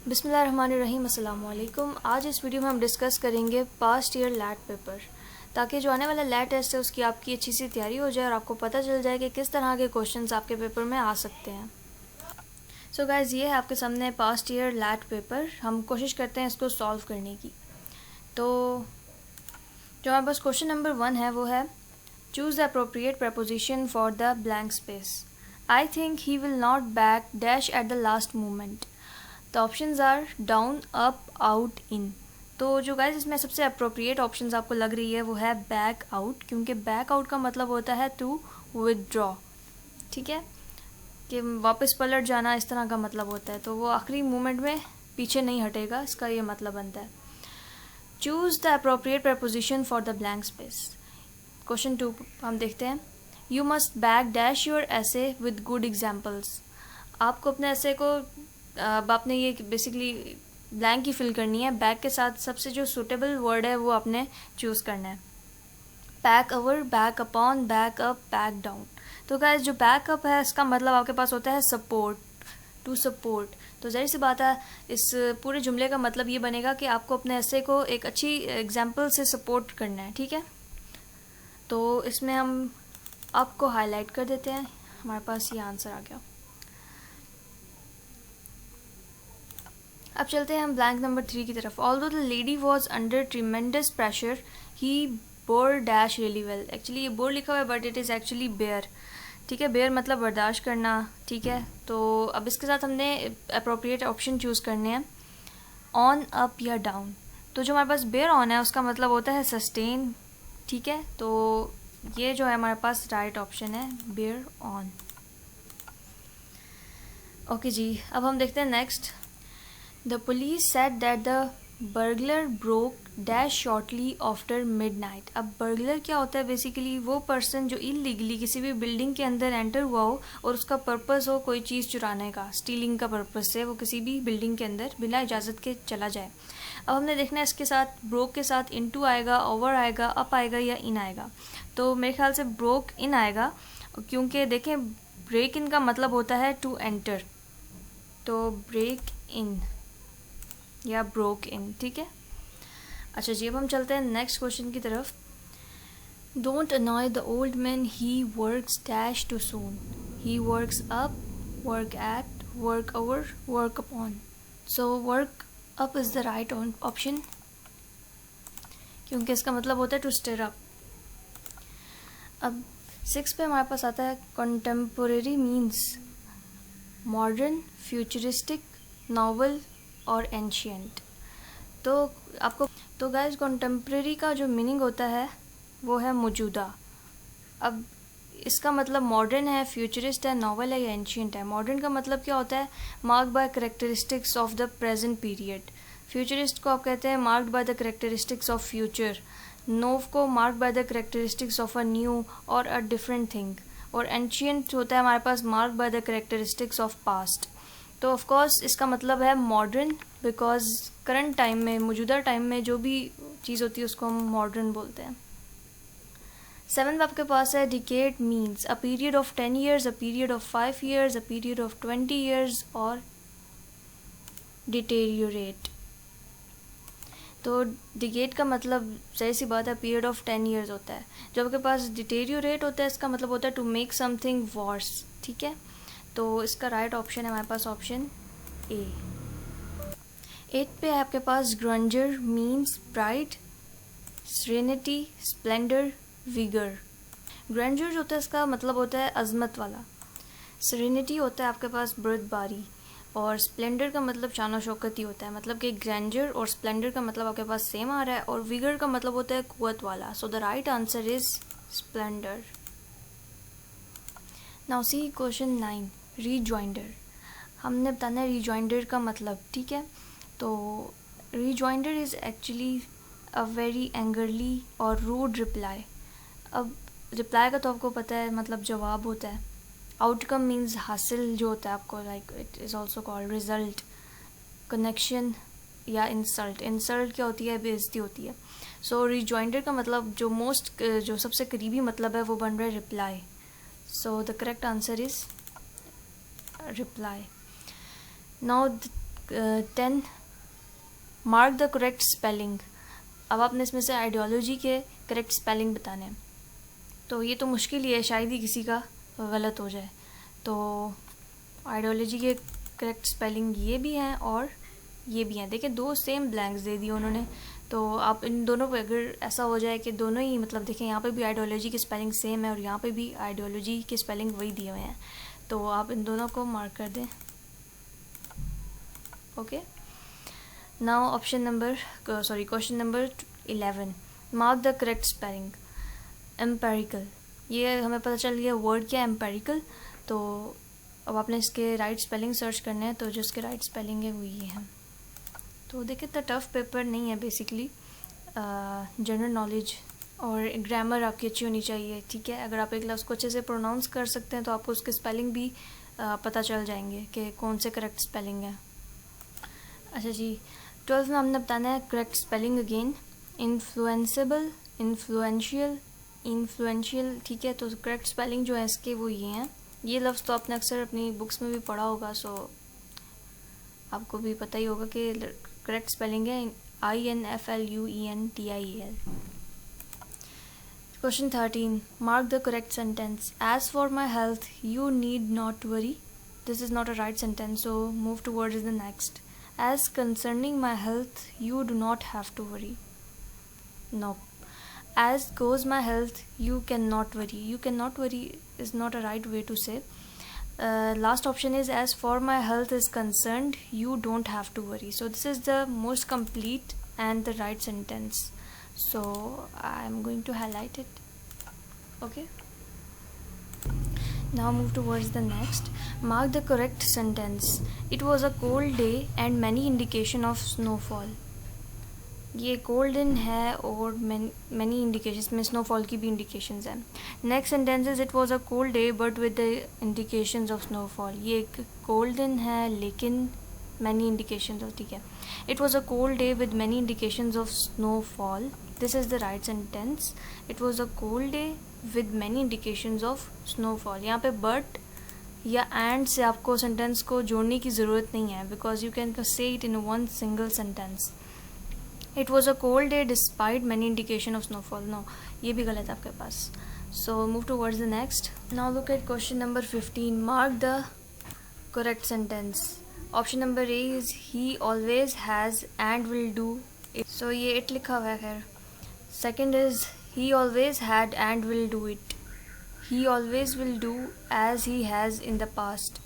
बिस्मिल्लाहिर्रहमानिर्रहीम, अस्सलाम वालेकुम। आज इस वीडियो में हम डिस्कस करेंगे पास्ट ईयर लैट पेपर, ताकि जो आने वाला लैट टेस्ट है उसकी आपकी अच्छी सी तैयारी हो जाए और आपको पता चल जाए कि किस तरह के क्वेश्चंस आपके पेपर में आ सकते हैं। सो गाइस, ये है आपके सामने पास्ट ईयर लैट पेपर। हम कोशिश करते हैं इसको सॉल्व करने की। तो जो हमारे पास क्वेश्चन नंबर 1 है वो है, choose the appropriate preposition for the blank space. I think he will not back dash at the last moment. The options are down, up, out, in. तो जो गाइस इसमें सबसे अप्रोप्रिएट ऑप्शंस आपको लग रही है वो है बैक आउट, क्योंकि बैक आउट का मतलब होता है टू विदड्रॉ। ठीक है, कि वापस पलट जाना, इस तरह का मतलब होता है। तो वो आखिरी मोमेंट में पीछे नहीं हटेगा, इसका ये मतलब बनता है। Choose the appropriate preposition for the blank space. Question 2 हम देखते हैं। You must back dash your ऐसे विद गुड एग्जाम्पल्स। आपको अपने ऐसे को अब आपने ये बेसिकली ब्लैंक ही फिल करनी है। बैक के साथ सबसे जो सूटेबल वर्ड है वो आपने चूज़ करना है। Back over, back upon, back up, back down. तो गाइस जो बैक अप है इसका मतलब आपके पास होता है सपोर्ट, टू सपोर्ट। तो ज़ाहिर सी बात है, इस पूरे जुमले का मतलब ये बनेगा कि आपको अपने ऐसे को एक अच्छी एग्जाम्पल से सपोर्ट करना है। ठीक है, तो इसमें हम आपको हाईलाइट कर देते हैं। हमारे पास ये आंसर आ गया। अब चलते हैं हम ब्लैंक नंबर 3 की तरफ। Although the lady was under tremendous pressure he bore dash really well. Actually ये बोर लिखा हुआ है but it is actually bare. ठीक है, बेयर मतलब बर्दाश्त करना। ठीक है, तो अब इसके साथ हमने अप्रोप्रिएट ऑप्शन चूज़ करने हैं, ऑन, अप या डाउन। तो जो हमारे पास बेयर ऑन है उसका मतलब होता है सस्टेन। ठीक है, तो ये जो है हमारे पास राइट ऑप्शन है, बेयर ऑन। ओके जी, अब हम देखते हैं next. The police said that the burglar broke dash shortly after midnight। अब burglar क्या होता है? बेसिकली वो पर्सन जो इलीगली किसी भी बिल्डिंग के अंदर एंटर हुआ हो और उसका पर्पस हो कोई चीज़ चुराने का, स्टीलिंग का पर्पस से वो किसी भी बिल्डिंग के अंदर बिना इजाज़त के चला जाए। अब हमने देखना है इसके साथ ब्रोक के साथ इनटू आएगा, ओवर आएगा, अप आएगा या इन आएगा। तो मेरे ख्याल से ब्रोक इन आएगा, क्योंकि देखें ब्रेक इन का मतलब होता है टू एंटर। तो ब्रेक इन या ब्रोक इन। ठीक है, अच्छा जी, अब हम चलते हैं नेक्स्ट क्वेश्चन की तरफ। Don't अनॉय the old man, he works dash too soon. He works up, work at, work over, work upon. So work up is the right option, क्योंकि इसका मतलब होता है टू स्टिर अप। अब 6 पे हमारे पास आता है contemporary means modern, futuristic, novel और एंशियंट। तो आपको तो गाइस कंटेम्प्रेरी का जो मीनिंग होता है वो है मौजूदा। अब इसका मतलब मॉडर्न है, फ्यूचरिस्ट है, नॉवल है या एंशियंट है। मॉडर्न का मतलब क्या होता है? Marked by characteristics of the present period. Futurist को आप कहते हैं marked by the characteristics of future. Novel को marked by the characteristics of a new और अ डिफरेंट थिंग। और एंशियंट होता है हमारे पास marked by the characteristics of past. तो ऑफ कोर्स इसका मतलब है मॉडर्न, बिकॉज करंट टाइम में, मौजूदा टाइम में जो भी चीज़ होती है उसको हम मॉडर्न बोलते हैं। 7 आपके पास है decade means a period of 10 years, a period of 5 years, a period of 20 years और डिटेरियोरेट। तो डिकेड का मतलब सही सी बात है पीरियड ऑफ 10 years होता है। जब आपके पास डिटेरियोरेट होता है इसका मतलब होता है टू मेक समथिंग वर्स। ठीक है, तो इसका राइट ऑप्शन है हमारे पास ऑप्शन ए। 8 पे है आपके पास grandeur means pride, serenity, splendour, vigour. Grandeur जो होता है इसका मतलब होता है अजमत वाला। सेरेनिटी होता है आपके पास बर्दबारी, और स्प्लेंडर का मतलब शान शौकत ही होता है। मतलब कि ग्रैंडर और स्प्लेंडर का मतलब आपके पास सेम आ रहा है, और विगर का मतलब होता है कुव्वत वाला। So the right answer is splendour. Now see question 9, rejoinder. हमने बताना है रीजॉइंडर का मतलब। ठीक है, तो rejoinder is actually a very angrily और रूड रिप्लाई। अब रिप्लाई का तो आपको पता है मतलब जवाब होता है। आउटकम मीन्स हासिल जो होता है आपको, like it is also called result. Connection या इंसल्ट। इंसल्ट क्या होती है? बेइज्जती होती है। सो रीजॉइंडर का मतलब जो सबसे करीबी मतलब है वो बन रहा है reply. So the correct answer is reply. Now 10 mark the correct spelling. अब आपने इसमें से आइडियोलॉजी के करेक्ट स्पेलिंग बताने हैं। तो ये तो मुश्किल ही है, शायद ही किसी का गलत हो जाए। तो आइडियोलॉजी के करेक्ट स्पेलिंग ये भी हैं और ये भी हैं। देखिए 2 सेम ब्लैंक्स दे दिए उन्होंने। तो आप इन दोनों पे अगर ऐसा हो जाए कि दोनों ही मतलब देखें, यहाँ पे भी आइडियोलॉजी की स्पेलिंग सेम है और यहाँ पे भी आइडियोलॉजी की स्पेलिंग वही दिए हुए हैं, तो आप इन दोनों को मार्क कर दें। Okay, now option number question number 11, mark the correct spelling. Empirical, ये हमें पता चल गया वर्ड क्या है एम्पेरिकल। तो अब आपने इसके राइट स्पेलिंग सर्च करने हैं, तो जो इसके राइट स्पेलिंग है वो ये है। तो देखिए तो टफ़ पेपर नहीं है बेसिकली, जनरल नॉलेज और ग्रामर आपकी अच्छी होनी चाहिए, ठीक है। अगर आप एक लफ्ज़ को अच्छे से प्रोनाउंस कर सकते हैं तो आपको उसके स्पेलिंग भी पता चल जाएंगे कि कौन से करेक्ट स्पेलिंग है। अच्छा जी, 12th में हमने बताना है correct spelling again. Influenceable, influential, influential, ठीक है। तो करेक्ट स्पेलिंग जो है इसके वो ये हैं। ये लफ्ज़ तो आपने अक्सर अपनी बुक्स में भी पढ़ा होगा, सो आपको भी पता ही होगा कि करेक्ट स्पेलिंग है INFLUENTIEL। Question 13, mark the correct sentence. As for my health you need not worry. This is not a right sentence, so move towards the next. As concerning my health you do not have to worry. No, as goes my health you cannot worry. You cannot worry is not a right way to say. Last option is as for my health is concerned you don't have to worry. So this is the most complete and the right sentence, so I am going to highlight it. Okay, now move towards the next. Mark the correct sentence. It was a cold day and many indication of snowfall. ये golden है और many indications में snowfall की भी indications हैं। Next sentences, it was a cold day but with the indications of snowfall. ये एक golden है लेकिन मैनी इंडिकेशंस ऑफ, ठीक है। It was a cold day with many indications of snowfall. This is the right sentence. It was a cold day with many indications of snowfall. यहाँ पे but या and से आपको sentence को जोड़ने की ज़रूरत नहीं है, because you can say it in one single sentence. It was a cold day despite many indication of snowfall. No, ये भी गलत है आपके पास. So move towards the next. Now look at question number 15. Mark the correct sentence. Option number A is he always has and will do it. So ये it लिखा हुआ है खैर. Second is he always had and will do it. He always will do as he has in the past.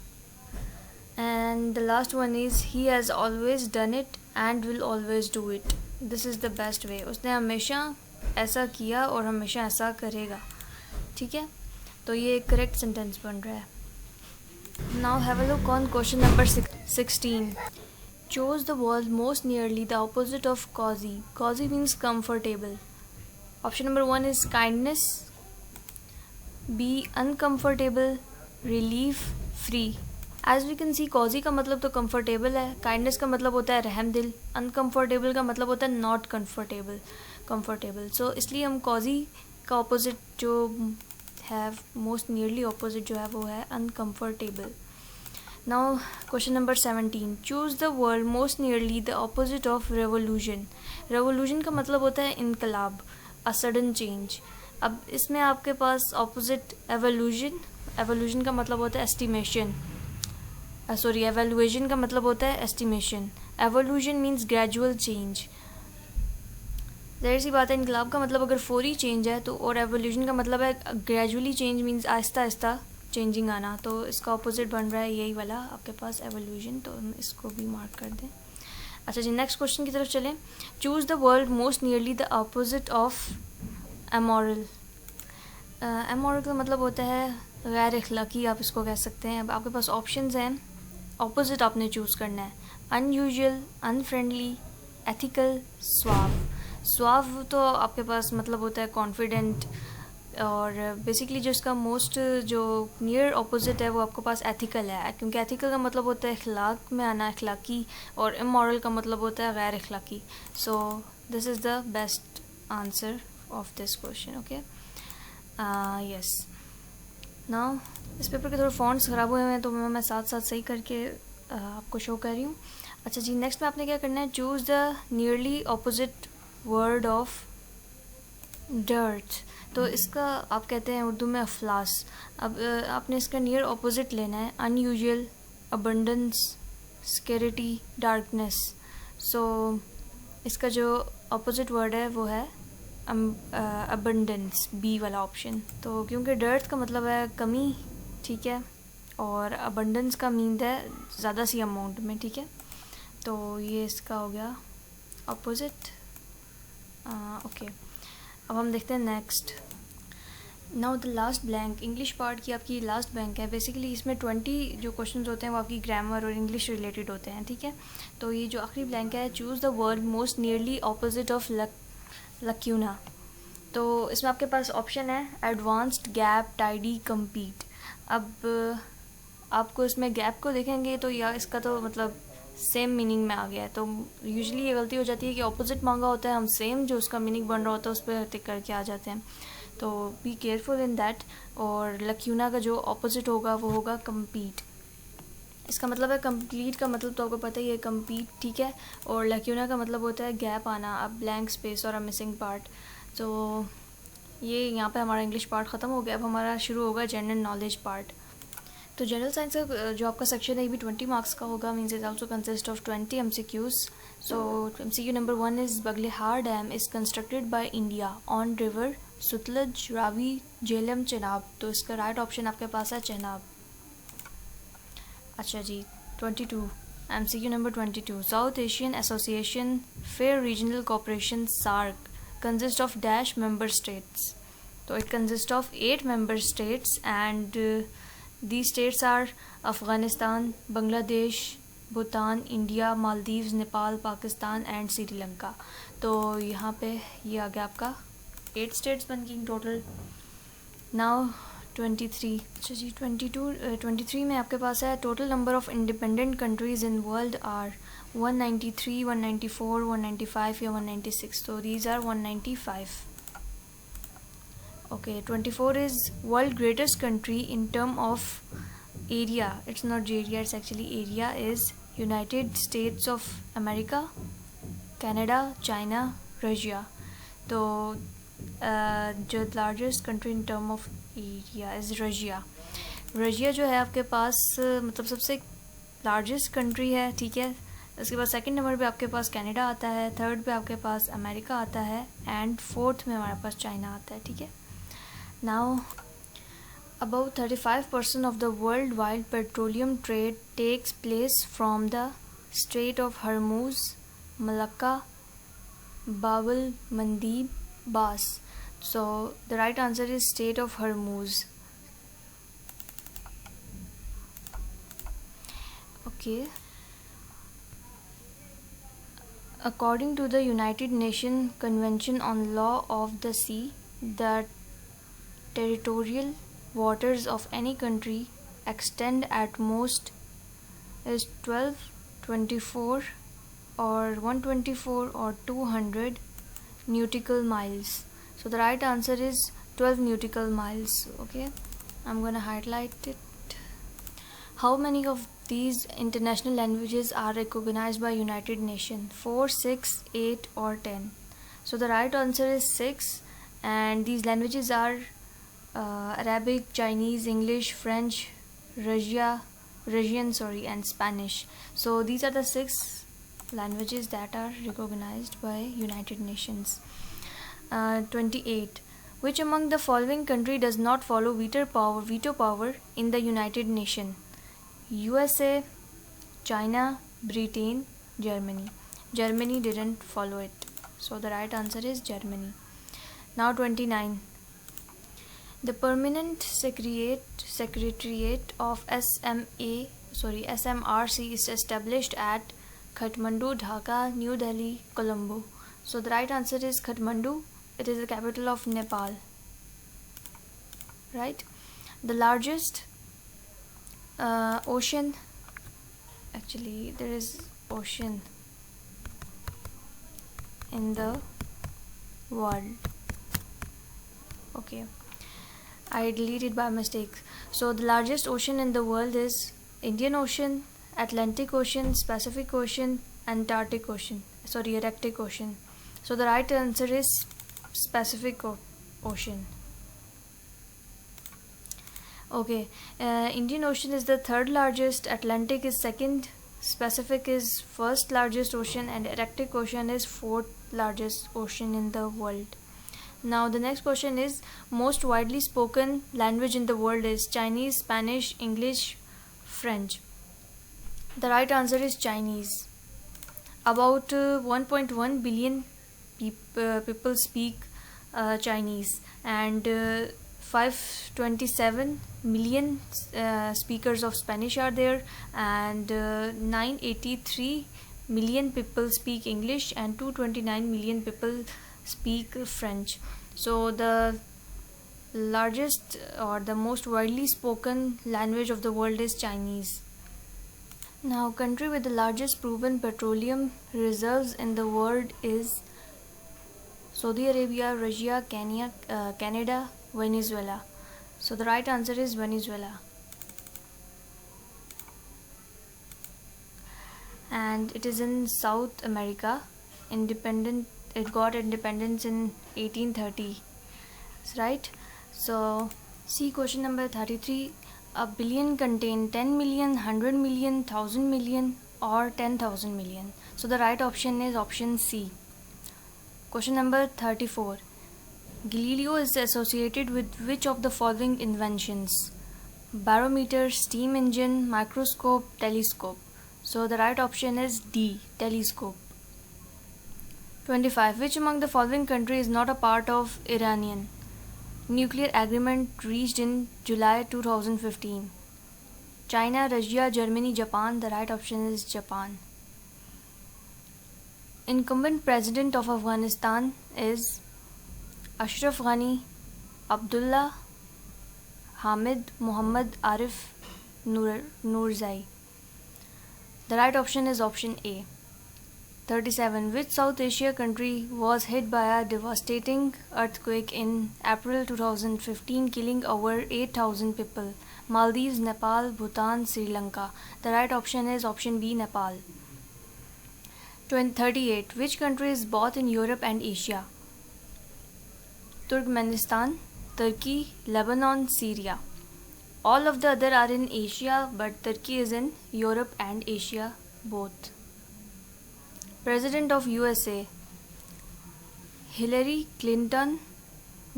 And the last one is he has always done it and will always do it. This is the best way. उसने हमेशा ऐसा किया और हमेशा ऐसा करेगा, ठीक है। तो ये करेक्ट सेंटेंस बन रहा है। Now have a look on question number 16। Choose the word most nearly the opposite of cosy. Cosy means comfortable. Option number 1 is kindness, be uncomfortable, relief, free. As we can see cosy का मतलब तो comfortable है, kindness का मतलब होता है रहम दिल, अनकम्फर्टेबल का मतलब होता है नॉट कंफर्टेबल। सो इसलिए हम कॉजी का ऑपोजिट जो है, मोस्ट नियरली ऑपोजिट जो है वो है uncomfortable. Now question number 17, choose the word most nearly the opposite of revolution. Revolution का मतलब होता है इनकलाब, अ सडन चेंज। अब इसमें आपके पास ऑपोजिट एवोल्यूशन का मतलब होता है एस्टिमेशन, एवेल्युएशन का मतलब होता है estimation. Evolution means gradual change. ज़ाहिर सी बात है इनकलाब का मतलब अगर फौरी चेंज है तो, और एवोल्यूशन का मतलब है gradually change means Aahista Aahista changing आना। तो इसका अपोजिट बन रहा है यही वाला आपके पास एवोल्यूशन, तो हम इसको भी मार्क कर दें। अच्छा जी, नेक्स्ट क्वेश्चन की तरफ चलें। Choose the word most nearly the opposite of amoral. Amoral का मतलब होता है गैर अखलाकी, आप इसको कह सकते हैं। अब आपके पास ऑप्शंस हैं, ऑपोजिट आपने चूज़ करना है। Unusual, unfriendly, ethical, suave. Suave तो आपके पास मतलब होता है कॉन्फिडेंट, और बेसिकली जो इसका मोस्ट जो नियर ऑपोजिट है वो आपके पास एथिकल है, क्योंकि एथिकल का मतलब होता है अखलाक में आना, अखलाकी, और इमोरल का मतलब होता है गैर अखलाकी। So this is the best answer of this question. Okay, yes. Now इस पेपर के थोड़े फॉन्ट्स ख़राब हुए हैं तो मैं साथ साथ सही करके आपको शो कर रही हूँ। अच्छा जी, नेक्स्ट में आपने क्या करना है, choose the nearly opposite word of dirt. तो इसका आप कहते हैं उर्दू में अफलास। अब आपने इसका नियर ऑपोजिट लेना है, अनयूजुअल, अबंडेंस, स्केरिटी, डार्कनेस। सो इसका जो ऑपोजिट वर्ड है वो है अबंडेंस, बी वाला ऑप्शन। तो क्योंकि डर्ट का मतलब है कमी, ठीक है, और अबंडेंस का मीन है ज़्यादा सी अमाउंट में, ठीक है। तो ये इसका हो गया ऑपोजिट। ओके, अब हम देखते हैं next. Now the last blank, English part की आपकी लास्ट ब्लैंक है। बेसिकली इसमें 20 जो क्वेश्चंस होते हैं वो आपकी ग्रामर और इंग्लिश रिलेटेड होते हैं, ठीक है। तो ये जो आखिरी ब्लैंक है, choose the word most nearly opposite of lacuna. तो इसमें आपके पास ऑप्शन है एडवांस्ड, गैप, टाइडी, कम्पीट। अब आपको इसमें गैप को देखेंगे तो या इसका तो मतलब सेम मीनिंग में आ गया है। तो यूजुअली ये गलती हो जाती है कि ऑपोजिट मांगा होता है, हम सेम जो उसका मीनिंग बन रहा होता है उस पर टिक करके आ जाते हैं। तो बी केयरफुल इन दैट। और लक्यूना का जो ऑपोजिट होगा वो होगा कम्पीट। इसका मतलब है कंप्लीट का मतलब तो आपको पता ही है, कम्पीट, ठीक है। और लक्यूना का मतलब होता है गैप आना, अ ब्लैंक स्पेस और अ मिसिंग पार्ट। तो ये यहाँ पे हमारा इंग्लिश पार्ट ख़त्म हो गया। अब हमारा शुरू होगा जनरल नॉलेज पार्ट। तो जनरल साइंस का जो आपका सेक्शन है ये भी 20 मार्क्स का होगा, means it also consist of 20 MCQs। So MCQ number 1 is Baglihar dam is constructed by India on river Sutlej, Ravi, Jhelum, Chenab. तो इसका राइट ऑप्शन आपके पास है चेनाब। अच्छा जी, 22 MCQ number 22, South Asian Association for Regional Cooperation SAARC consist of dash member states. तो it consist of 8 member states and these states are Afghanistan, Bangladesh, Bhutan, India, Maldives, Nepal, Pakistan and Sri Lanka. तो यहाँ पे ये आ गया आपका 8 स्टेट्स बन गई टोटल। नाउ 23, अच्छा जी 23 में आपके पास है total number of independent countries in world are 193, 194, 195 या 196। तो these are 195। Okay, 24 is world greatest country in term of area. It's not area, it's actually area is United States of America, Canada, China, Russia. तो जो largest country in term of area is Russia. Russia जो है आपके पास मतलब सबसे largest country है, ठीक है। उसके बाद सेकंड नंबर पे आपके पास कनाडा आता है, थर्ड पे आपके पास अमेरिका आता है एंड फोर्थ में हमारे पास चाइना आता है, ठीक है। Now, about 35% of the worldwide petroleum trade takes place from the Strait of Hormuz, Malacca, Bab el-Mandeb, Bas. So, the right answer is Strait of Hormuz. Okay. According to the United Nations Convention on Law of the Sea, the territorial waters of any country extend at most is 12, 24 or 124 or 200 nautical miles. So the right answer is 12 nautical miles. Okay, I'm gonna highlight it. How many of these international languages are recognized by United Nations? 4, 6, 8 or 10? So the right answer is 6, and these languages are Arabic, Chinese, English, French, Russian, and Spanish. So these are the 6 languages that are recognized by United Nations. 28. Which among the following country does not follow veto power in the United Nations? USA, China, Britain, Germany. Germany didn't follow it. So the right answer is Germany. Now 29. The Permanent Secretariat of SMRC is established at Kathmandu, Dhaka, New Delhi, Colombo. So the right answer is Kathmandu. It is the capital of Nepal. Right? The largest ocean, actually there is ocean in the world. Okay, I deleted by mistake. So the largest ocean in the world is Indian Ocean, Atlantic Ocean, Pacific Ocean, Antarctic Ocean. Sorry, Arctic Ocean. So the right answer is Pacific Ocean. Okay, Indian Ocean is the third largest, Atlantic is second, Pacific is first largest ocean, and Arctic Ocean is fourth largest ocean in the world. Now the next question is, most widely spoken language in the world is Chinese, Spanish, English, French. The right answer is Chinese. About 1.1 billion people speak Chinese, and 527 million speakers of Spanish are there, and 983 million people speak English, and 229 million people speak French. So the largest or the most widely spoken language of the world is Chinese. Now, country with the largest proven petroleum reserves in the world is Saudi Arabia, Russia, Kenya, Canada, Venezuela. So the right answer is Venezuela. And it is in South America. It got independence in 1830. Right? So see question number 33. A billion contain 10 million, 100 million, 1000 million or 10,000 million. So the right option is option C. Question number 34. Galileo is associated with which of the following inventions? Barometer, steam engine, microscope, telescope. So the right option is D, telescope. 25. Which among the following countries is not a part of Iranian nuclear agreement reached in July 2015? China, Russia, Germany, Japan. The right option is Japan. Incumbent president of Afghanistan is Ashraf Ghani, Abdullah Hamid, Muhammad Arif Noorzai. The right option is option A. 37. Which South Asia country was hit by a devastating earthquake in April 2015, killing over 8,000 people? Maldives, Nepal, Bhutan, Sri Lanka. The right option is option B, Nepal. 38. Which country is both in Europe and Asia? Turkmenistan, Turkey, Lebanon, Syria. All of the other are in Asia, but Turkey is in Europe and Asia both. President of USA: Hillary Clinton,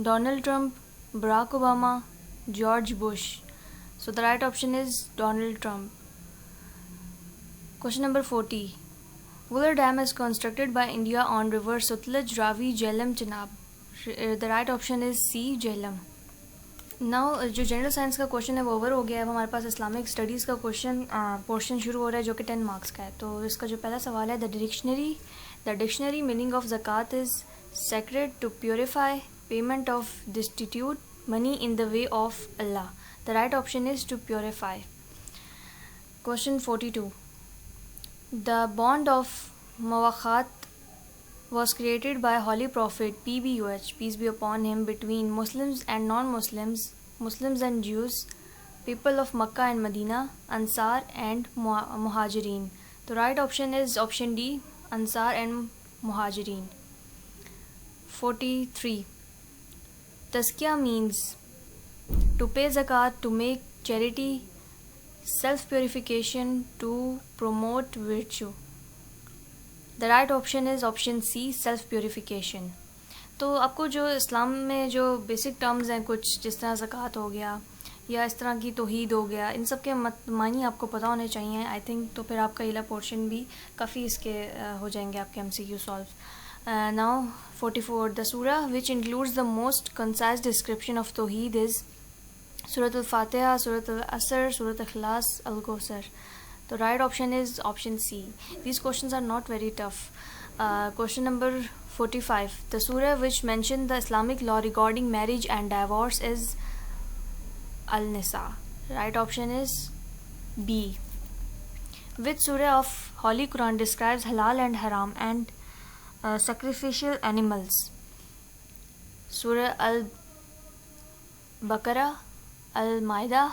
Donald Trump, Barack Obama, George Bush. So the right option is Donald Trump. Question number 40. Wular Dam is constructed by India on river Sutlej, Ravi, Jhelum, Chenab. The right option is C, Jhelum. Now जो general science का question है वो over हो गया है. अब हमारे पास Islamic studies का क्वेश्चन पोर्शन शुरू हो रहा है जो कि 10 मार्क्स का है. तो इसका जो पहला सवाल है, the dictionary meaning of zakat is sacred to purify payment of destitute money in the way of Allah. The right option is to purify. Question 42. The bond of Mawakhat was created by Holy Prophet PBUH, peace be upon him, between Muslims and non-Muslims, Muslims and Jews, people of Makkah and Medina, Ansar and Muhajirin. The right option is option D, Ansar and Muhajirin. 43. Tazkiyah means to pay zakat, to make charity, self-purification, to promote virtue. The right option is option C, self purification. तो आपको जो इस्लाम में जो basic terms हैं, कुछ जिस तरह ज़कात हो गया या इस तरह की तौहीद हो गया, इन सब के मानी आपको पता होने चाहिए आई थिंक. तो फिर आपका इला पोर्शन भी काफ़ी इसके हो जाएंगे आपके MCQ solve. Now 44. The surah which includes the most concise description of tawheed is Surat Al-Fatiha, Surat Al-Asr, Surat Ikhlas, Al-Kausar. The right option is option C. These questions are not very tough. Question number 45. The surah which mentioned the Islamic law regarding marriage and divorce is Al-Nisa. Right option is B. Which surah of Holy Quran describes halal and haram and sacrificial animals? Surah Al-Baqarah, Al-Maidah,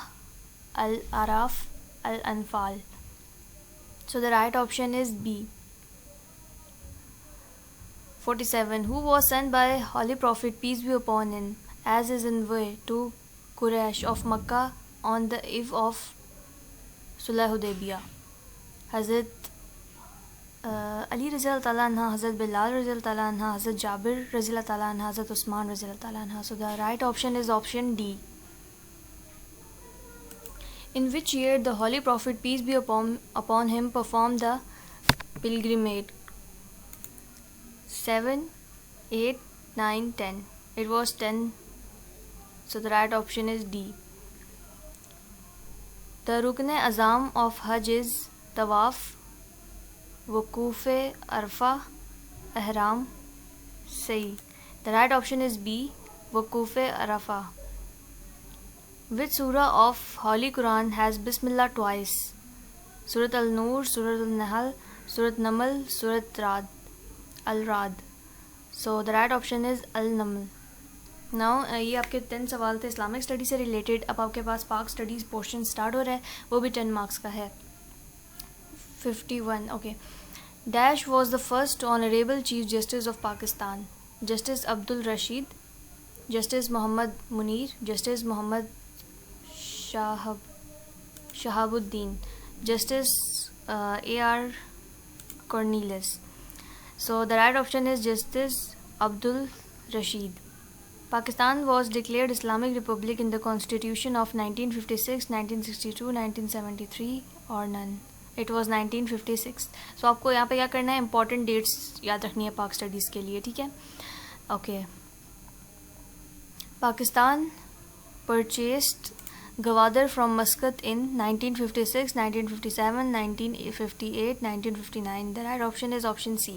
Al-Araf, Al-Anfal. So the right option is B. 47. Who was sent by Holy Prophet, peace be upon him, as his envoy to Quraysh of Makkah on the eve of Sulh Hudaybiyah? Hazrat Ali रज़ी अल्लाह ताला अन्हा, Hazrat Bilal रज़ी अल्लाह ताला अन्हा, Hazrat Jabir रज़ी अल्लाह ताला अन्हा, Hazrat Usman रज़ी अल्लाह ताला अन्हा. So the right option is option D. In which year the Holy Prophet, peace be upon him, performed the pilgrimage? 7, 8, 9, 10. It was 10. So the right option is D. The Rukn Azam of Hajj is Tawaf, Wukuf Arfa, Ihram. Sahi. The right option is B. Wukuf Arafah. Which surah of Holy Quran has Bismillah twice? Surat Al-Nur, Surat Al-Nahl, Surat Naml, Surat Al-Rad. So the right option is Al-Naml. Now ये आपके 10 सवाल थे Islamic study से related. अब आपके पास पाक studies portion start हो रहा है, वो भी 10 मार्क्स का है. 51. Okay. Dash was the first Honorable Chief Justice of Pakistan. Justice Abdul Rashid, Justice Muhammad Munir, Justice Muhammad Shahabuddin, Justice A.R. Cornelius. So the right option is Justice Abdul Rashid. Pakistan was declared Islamic Republic in the Constitution of 1956, 1962, 1973 or none. It was 1956. So आपको यहाँ पे क्या करना है, important dates याद रखनी है पाक स्टडीज़ के लिए, ठीक है. Okay. Pakistan purchased Gwadar from Muscat in 1956, 1957, 1958, 1959. The right option is option C.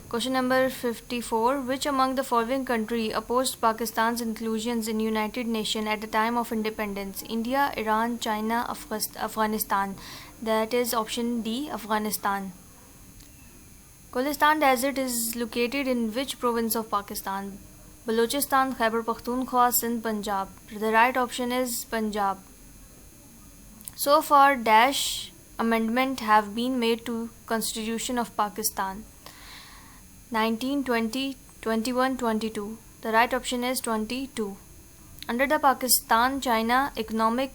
Question number 54. Which among the following country opposed Pakistan's inclusions in United Nations at the time of independence? India, Iran, China, Afghanistan. That is option D, Afghanistan. Kolistan Desert is located in which province of Pakistan? Balochistan, Khyber Pakhtunkhwa, Sindh, Punjab. The right option is Punjab. So far, dash amendment have been made to Constitution of Pakistan. 19, 20, 21, 22. The right option is 22. Under the Pakistan-China Economic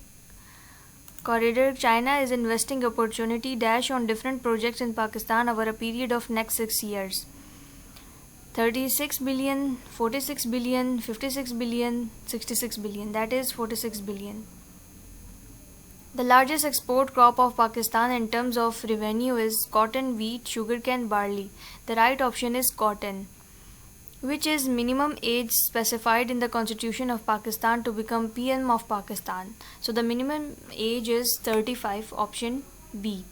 Corridor, China is investing opportunity dash on different projects in Pakistan over a period of next 6 years. 36 billion, 46 billion, 56 billion, 66 billion. That is 46 billion. The largest export crop of Pakistan in terms of revenue is cotton, wheat, sugarcane, barley. The right option is cotton. Which is minimum age specified in the Constitution of Pakistan to become PM of Pakistan? So the minimum age is 35, option B.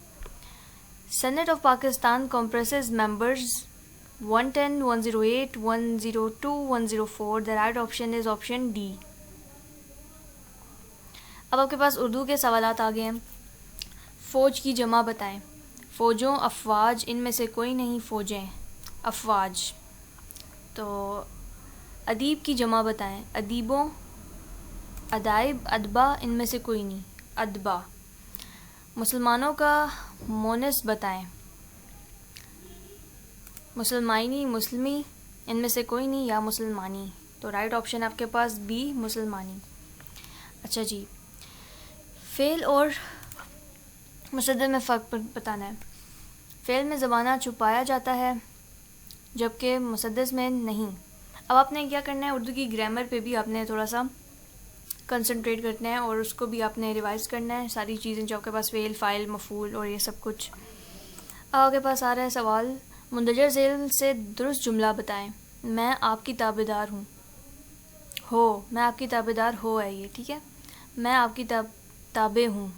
Senate of Pakistan comprises members 110, 108, 102, 104. The right option is option D. अब आपके पास उर्दू के सवालात आ गए हैं. फ़ौज की जमा बताएं. फ़ौजों, अफवाज, इनमें से कोई नहीं. फ़ौजें, अफवाज. तो अदीब की जमा बताएं. अदीबों, अदाइब, अदबा, इनमें से कोई नहीं. अदबा. मुसलमानों का मोनस बताएं. मुसलमानी, मुस्लिमी, इनमें से कोई नहीं, या मुसलमानी. तो राइट ऑप्शन आपके पास बी, मुसलमानी. अच्छा जी. फ़ेल और मुसद्दर में फ़र्क बताना है. फ़ेल में ज़बाना छुपाया जाता है जबकि मुसद्दर में नहीं. अब आपने क्या करना है, उर्दू की ग्रामर पे भी आपने थोड़ा सा कंसंट्रेट करना है और उसको भी आपने रिवाइज करना है, सारी चीज़ें जो आपके पास फ़ेल, फ़ाइल, मफ़ूल और ये सब कुछ. अब आपके पास आ रहा है सवाल. मुंदरजा ज़ेल से दुरुस्त जुमला बताएं. मैं आपकी ताबेदार हूँ. हो, मैं आपकी ताबेदार हो है ये, ठीक है. मैं आपकी ताबे हूँ.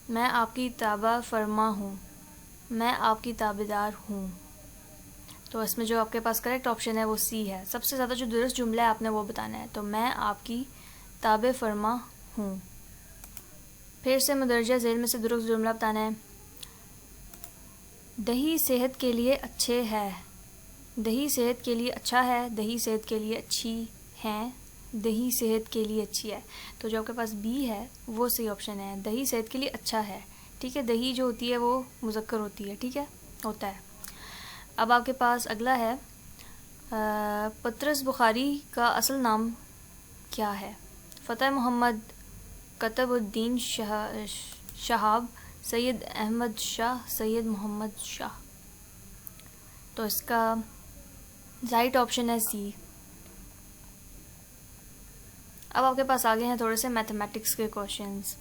मैं आपकी ताबा फरमा हूँ. मैं आपकी ताबेदार हूँ. तो इसमें जो आपके पास करेक्ट ऑप्शन है वो सी है. सबसे ज़्यादा जो दुरुस्त जुमला है आपने वो बताना है. तो मैं आपकी ताबे फरमा हूँ. फिर से मुंदरजा ज़ेल में से दुरुस्त जुमला बताना है. दही सेहत के लिए अच्छे है. दही सेहत के लिए अच्छा है. दही सेहत के लिए अच्छी है. दही सेहत के लिए अच्छी है. तो जो आपके पास बी है वो सही ऑप्शन है. दही सेहत के लिए अच्छा है, ठीक है, दही जो होती है वो मुज़क्कर होती है, ठीक है, होता है। अब आपके पास अगला है पतरस बुखारी का असल नाम क्या है? फ़तेह मोहम्मद, कतबुद्दीन शहाब, सैयद अहमद शाह, सैयद मोहम्मद शाह। तो इसका राइट ऑप्शन है सी। अब आपके पास आगे हैं थोड़े से मैथमेटिक्स के क्वेश्चंस।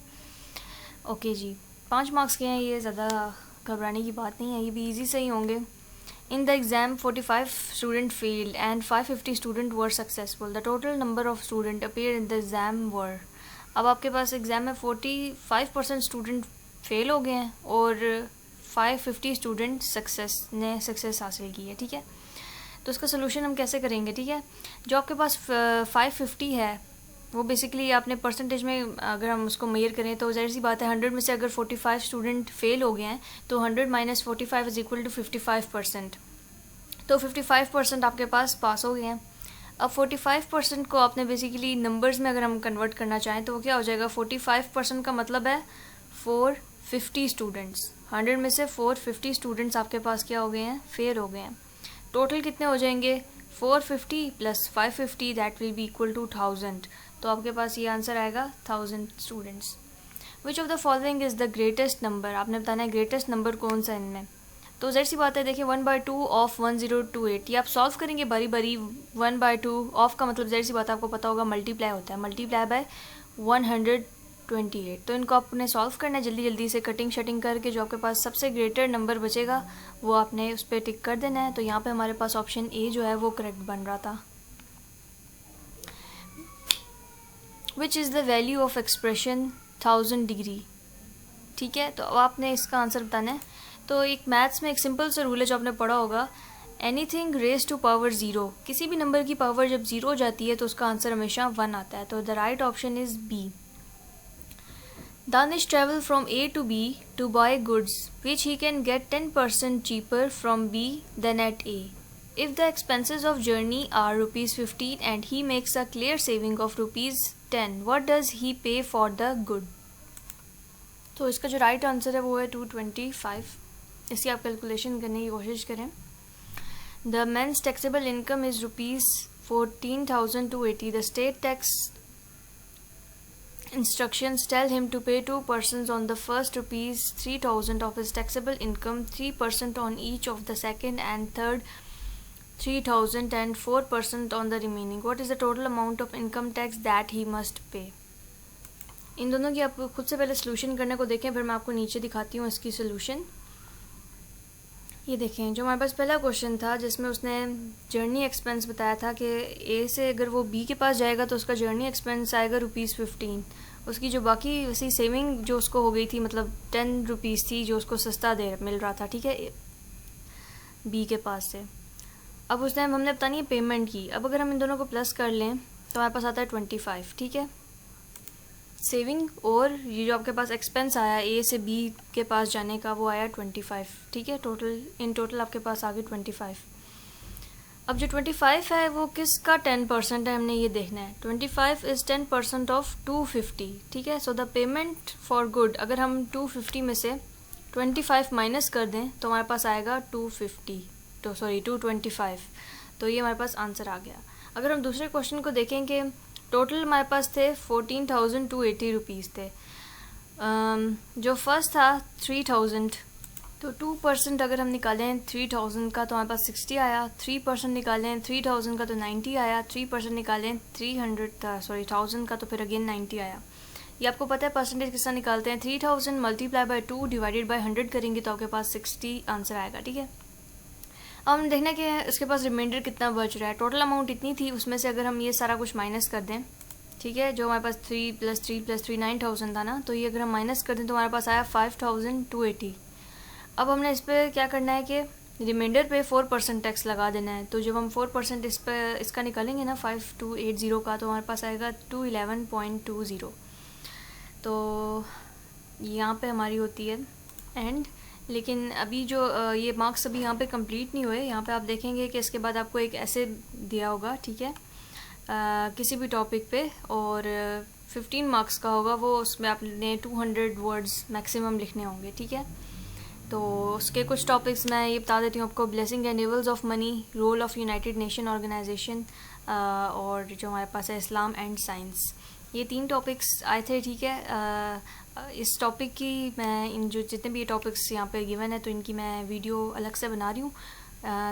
ओके जी, 5 मार्क्स के हैं ये, ज़्यादा घबराने की बात नहीं है, ये भी इजी से ही होंगे। In the exam, 45 students failed and 550 students were successful. The total number of students appeared in the exam were. अब आपके पास एग्ज़ाम में 45% स्टूडेंट फेल हो गए हैं और 550 स्टूडेंट सक्सेस हासिल की है, ठीक है। तो इसका सोल्यूशन हम कैसे करेंगे, ठीक है। जो आपके पास 550 है वो बेसिकली आपने परसेंटेज में अगर हम उसको मेजर करें तो ज़ाहिर सी बात है 100 में से अगर 45 स्टूडेंट फेल हो गए हैं तो 100 माइनस 45 इज़ इक्वल टू 55%। तो 55% आपके पास हो गए हैं। अब 45% को आपने बेसिकली नंबर्स में अगर हम कन्वर्ट करना चाहें तो वो क्या हो जाएगा, 45% का मतलब है 450 स्टूडेंट्स। 100 में से 450 स्टूडेंट्स आपके पास क्या हो गए हैं, फेल हो गए हैं। टोटल कितने हो जाएंगे, 450 plus 550 that will be equal to 1000। तो आपके पास ये आंसर आएगा 1000 students. Which of the following is the greatest number, आपने बताना है ग्रेटेस्ट नंबर कौन सा इनमें। तो ज़ाहिर सी बात है, देखिए 1/2 ऑफ 1028, ये आप सॉल्व करेंगे बारी बारी। 1/2 ऑफ का मतलब ज़ाहिर सी बात है आपको पता होगा मल्टीप्लाई होता है, मल्टीप्लाई बाय 128। तो इनको आपने सॉल्व करना है जल्दी जल्दी से, कटिंग शटिंग करके जो आपके पास सबसे ग्रेटर नंबर बचेगा वो आपने उस पर टिक कर देना है। तो यहाँ पे हमारे पास ऑप्शन ए जो है वो करेक्ट बन रहा था। Which is the value of expression 1000 degree, ठीक है। तो अब आपने इसका आंसर बताना है। तो एक मैथ्स में एक सिंपल सा रूल है जो आपने पढ़ा होगा, एनीथिंग रेज टू पावर 0, किसी भी नंबर की पावर जब 0 हो जाती है तो उसका आंसर हमेशा 1 आता है। तो the right option is B. Danish travel from A to B to buy goods which he can get 10% cheaper from B than at A. If the expenses of journey are ₹15 and he makes a clear saving of ₹10, what does he pay for the good? तो इसका जो right answer है वो है 225। इसकी आप calculation करने की कोशिश करें। The men's taxable income is ₹14,280. The state tax instructions tell him to pay 2% on the first ₹3,000 of his taxable income, 3% on each of the second and third 3,000 and 4% on the remaining. What is the total amount of income tax that he must pay? इन दोनों की आप खुद से पहले solution करने को देखें, फिर मैं आपको नीचे दिखाती हूँ इसकी सोल्यूशन। ये देखें, जो हमारे पास पहला क्वेश्चन था जिसमें उसने जर्नी एक्सपेंस बताया था कि ए से अगर वो बी के पास जाएगा तो उसका जर्नी एक्सपेंस आएगा ₹15। उसकी जो बाकी वैसी सेविंग जो उसको हो गई थी, मतलब ₹10 थी जो उसको सस्ता मिल रहा था, ठीक है, बी के पास से। अब उस टाइम हमने बतानी है पेमेंट की। अब अगर हम इन दोनों को प्लस कर लें तो हमारे पास आता है 25, ठीक है, सेविंग, और ये जो आपके पास एक्सपेंस आया ए से बी के पास जाने का वो आया 25, ठीक है। इन टोटल आपके पास आ गए 25। अब जो 25 है वो किसका 10% है, हमने ये देखना है। 25 इज़ 10% ऑफ 250, ठीक है। So the payment for good, अगर हम 250 में से 25 माइनस कर दें तो हमारे पास आएगा 225। तो ये हमारे पास आंसर आ गया। अगर हम दूसरे क्वेश्चन को देखें कि टोटल हमारे पास थे 14,280 रुपीज़ थे। जो फर्स्ट था 3,000, तो 2% अगर हम निकालें 3,000 का तो हमारे पास 60 आया। 3% निकालें 3,000 का तो 90 आया। 3% निकालें 1,000 का तो फिर अगेन 90 आया। ये आपको पता है परसेंटेज किस तरह निकालते हैं, 3,000 मल्टीप्लाई बाय 2 डिवाइडेड बाय 100 करेंगे तो आपके पास 60 आंसर आएगा, ठीक है। अब हम देखना कि इसके पास रिमाइंडर कितना बच रहा है। टोटल अमाउंट इतनी थी, उसमें से अगर हम ये सारा कुछ माइनस कर दें, ठीक है, जो हमारे पास 3 + 3 + 3 9,000 था ना, तो ये अगर हम माइनस कर दें तो हमारे पास आया 5,280। अब हमने इस पर क्या करना है कि रिमाइंडर पे 4% टैक्स लगा देना है। तो जब हम 4% इसका निकालेंगे ना 5280 का, तो हमारे पास आएगा 211.20। तो यहाँ पे हमारी होती है एंड। लेकिन अभी जो ये मार्क्स अभी यहाँ पे कंप्लीट नहीं हुए। यहाँ पे आप देखेंगे कि इसके बाद आपको एक ऐसे दिया होगा, ठीक है, किसी भी टॉपिक पे, और 15 मार्क्स का होगा, वो उसमें आपने 200 वर्ड्स मैक्सिमम लिखने होंगे, ठीक है। तो उसके कुछ टॉपिक्स मैं ये बता देती हूँ आपको। Blessing and evils of money, role of United Nation Organisation, और जो हमारे पास है इस्लाम एंड साइंस। ये 3 टॉपिक्स आए थे, ठीक है। इस टॉपिक की मैं इन जो जितने भी ये टॉपिक्स यहाँ पे गिवन है तो इनकी मैं वीडियो अलग से बना रही हूँ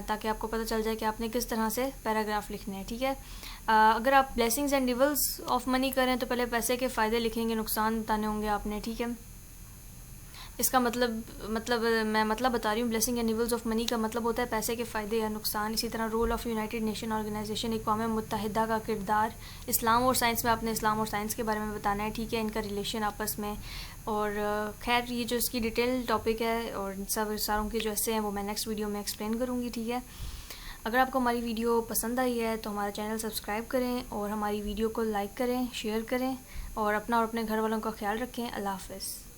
ताकि आपको पता चल जाए कि आपने किस तरह से पैराग्राफ लिखने हैं, ठीक है। अगर आप blessings and evils of money करें तो पहले पैसे के फ़ायदे लिखेंगे, नुकसान बताने होंगे आपने, ठीक है। इसका मैं बता रही हूँ। Blessing and evils of money का मतलब होता है पैसे के फ़ायदे या नुकसान। इसी तरह role of United Nation Organisation, अक़वाम मुत्तहिदा का किरदार। इस्लाम और साइंस में आपने इस्लाम और साइंस के बारे में बताना है, ठीक है, इनका रिलेशन आपस में। और खैर ये जो इसकी डिटेल टॉपिक है और सब सारों के जो ऐसे हैं वो मैं नेक्स्ट वीडियो में एक्सप्लेन करूँगी, ठीक है। अगर आपको हमारी वीडियो पसंद आई है तो हमारा चैनल सब्सक्राइब करें और हमारी वीडियो को लाइक करें, शेयर करें और अपना और अपने घर वालों का ख्याल रखें। अल्लाह हाफ़िज़।